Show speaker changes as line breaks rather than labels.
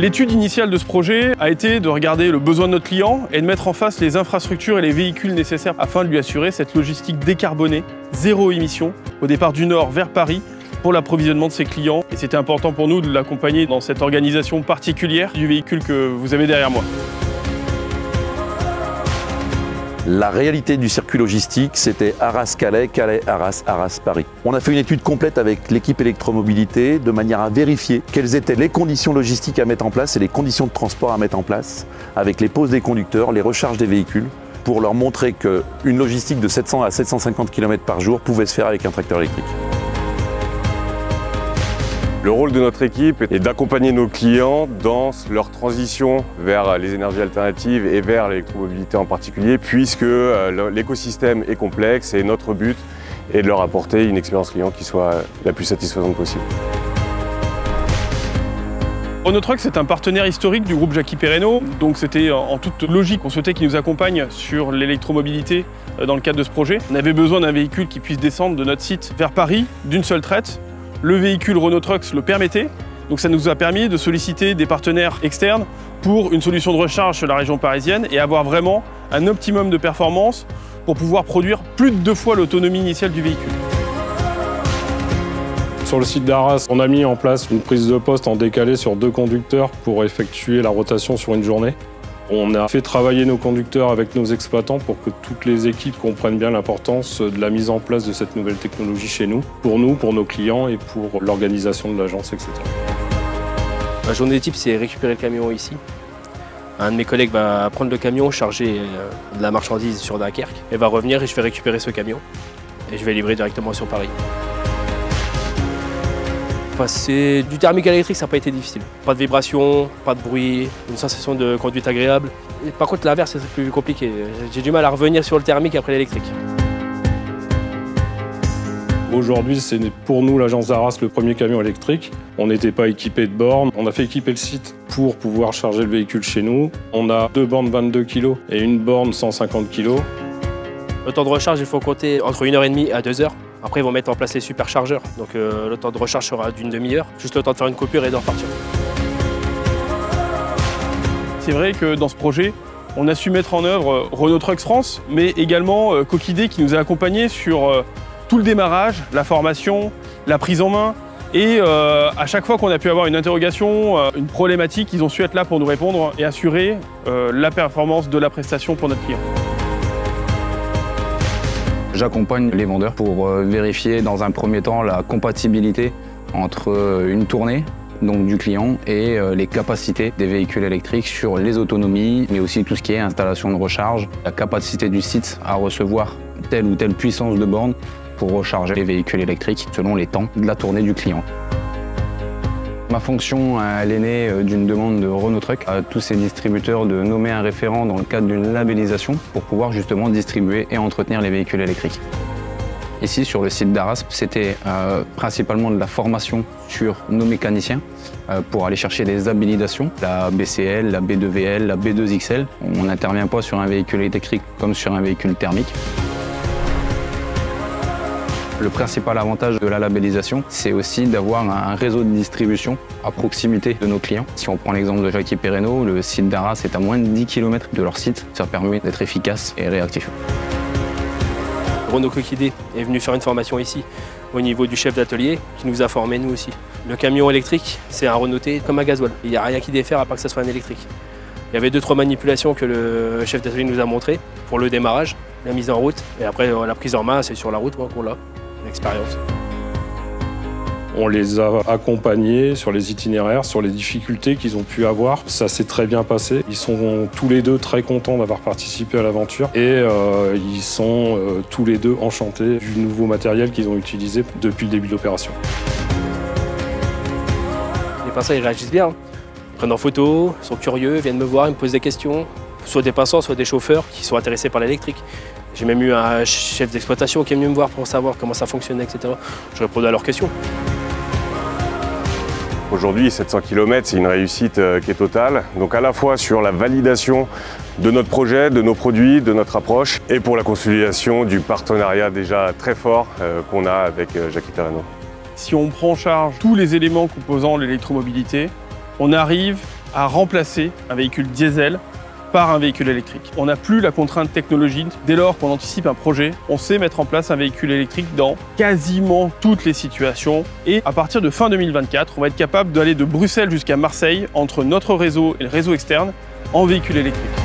L'étude initiale de ce projet a été de regarder le besoin de notre client et de mettre en face les infrastructures et les véhicules nécessaires afin de lui assurer cette logistique décarbonée, zéro émission, au départ du Nord vers Paris, pour l'approvisionnement de ses clients. Et c'était important pour nous de l'accompagner dans cette organisation particulière du véhicule que vous avez derrière moi.
La réalité du circuit logistique, c'était Arras-Calais, Calais-Arras, Arras-Paris. On a fait une étude complète avec l'équipe électromobilité de manière à vérifier quelles étaient les conditions logistiques à mettre en place et les conditions de transport à mettre en place avec les pauses des conducteurs, les recharges des véhicules, pour leur montrer qu'une logistique de 700 à 750 km par jour pouvait se faire avec un tracteur électrique.
Le rôle de notre équipe est d'accompagner nos clients dans leur transition vers les énergies alternatives et vers l'électromobilité en particulier, puisque l'écosystème est complexe et notre but est de leur apporter une expérience client qui soit la plus satisfaisante possible.
Renault Trucks est un partenaire historique du groupe Jackie Perrenot, donc c'était en toute logique. On souhaitait qu'il nous accompagne sur l'électromobilité dans le cadre de ce projet. On avait besoin d'un véhicule qui puisse descendre de notre site vers Paris d'une seule traite. Le véhicule Renault Trucks le permettait, donc ça nous a permis de solliciter des partenaires externes pour une solution de recharge sur la région parisienne et avoir vraiment un optimum de performance pour pouvoir produire plus de 2 fois l'autonomie initiale du véhicule.
Sur le site d'Arras, on a mis en place une prise de poste en décalé sur 2 conducteurs pour effectuer la rotation sur une journée. On a fait travailler nos conducteurs avec nos exploitants pour que toutes les équipes comprennent bien l'importance de la mise en place de cette nouvelle technologie chez nous, pour nos clients et pour l'organisation de l'agence, etc.
Ma journée type, c'est récupérer le camion ici. Un de mes collègues va prendre le camion, charger de la marchandise sur Dunkerque, et va revenir et je vais récupérer ce camion. Et je vais livrer directement sur Paris. C'est du thermique à l'électrique, ça n'a pas été difficile. Pas de vibration, pas de bruit, une sensation de conduite agréable. Et par contre, l'inverse, c'est plus compliqué. J'ai du mal à revenir sur le thermique après l'électrique.
Aujourd'hui, c'est pour nous, l'agence d'Arras, le premier camion électrique. On n'était pas équipé de bornes. On a fait équiper le site pour pouvoir charger le véhicule chez nous. On a 2 bornes 22 kg et une borne 150 kg.
Le temps de recharge, il faut compter entre 1h30 à 2 h. Après, ils vont mettre en place les superchargeurs. Donc le temps de recharge sera d'une demi-heure. Juste le temps de faire une coupure et de repartir.
C'est vrai que dans ce projet, on a su mettre en œuvre Renault Trucks France, mais également Coquidé qui nous a accompagnés sur tout le démarrage, la formation, la prise en main. Et à chaque fois qu'on a pu avoir une interrogation, une problématique, ils ont su être là pour nous répondre et assurer la performance de la prestation pour notre client.
J'accompagne les vendeurs pour vérifier dans un premier temps la compatibilité entre une tournée donc du client et les capacités des véhicules électriques sur les autonomies, mais aussi tout ce qui est installation de recharge, la capacité du site à recevoir telle ou telle puissance de borne pour recharger les véhicules électriques selon les temps de la tournée du client. Ma fonction, elle est née d'une demande de Renault Trucks à tous ces distributeurs de nommer un référent dans le cadre d'une labellisation pour pouvoir justement distribuer et entretenir les véhicules électriques. Ici, sur le site d'Arras, c'était principalement de la formation sur nos mécaniciens pour aller chercher des habilitations, la BCL, la B2VL, la B2XL. On n'intervient pas sur un véhicule électrique comme sur un véhicule thermique. Le principal avantage de la labellisation, c'est aussi d'avoir un réseau de distribution à proximité de nos clients. Si on prend l'exemple de Jackie Perrenot, le site d'Arras est à moins de 10 km de leur site. Ça permet d'être efficace et réactif.
Renaud Coquidé est venu faire une formation ici, au niveau du chef d'atelier, qui nous a formés nous aussi. Le camion électrique, c'est un Renault T comme un gasoil. Il n'y a rien qui diffère à part que ce soit un électrique. Il y avait 2-3 manipulations que le chef d'atelier nous a montrées pour le démarrage, la mise en route. Et après, la prise en main, c'est sur la route qu'on l'a. L'expérience.
On les a accompagnés sur les itinéraires, sur les difficultés qu'ils ont pu avoir. Ça s'est très bien passé. Ils sont tous les deux très contents d'avoir participé à l'aventure et ils sont tous les deux enchantés du nouveau matériel qu'ils ont utilisé depuis le début de l'opération.
Les passants, ils réagissent bien. Ils prennent en photo, sont curieux, viennent me voir, ils me posent des questions. Soit des passants, soit des chauffeurs qui sont intéressés par l'électrique. J'ai même eu un chef d'exploitation qui est venu me voir pour savoir comment ça fonctionnait, etc. Je répondais à leurs questions.
Aujourd'hui, 700 km, c'est une réussite qui est totale. Donc à la fois sur la validation de notre projet, de nos produits, de notre approche, et pour la consolidation du partenariat déjà très fort qu'on a avec Jackie Perrenot.
Si on prend en charge tous les éléments composant l'électromobilité, on arrive à remplacer un véhicule diesel par un véhicule électrique. On n'a plus la contrainte technologique. Dès lors qu'on anticipe un projet, on sait mettre en place un véhicule électrique dans quasiment toutes les situations. Et à partir de fin 2024, on va être capable d'aller de Bruxelles jusqu'à Marseille entre notre réseau et le réseau externe en véhicule électrique.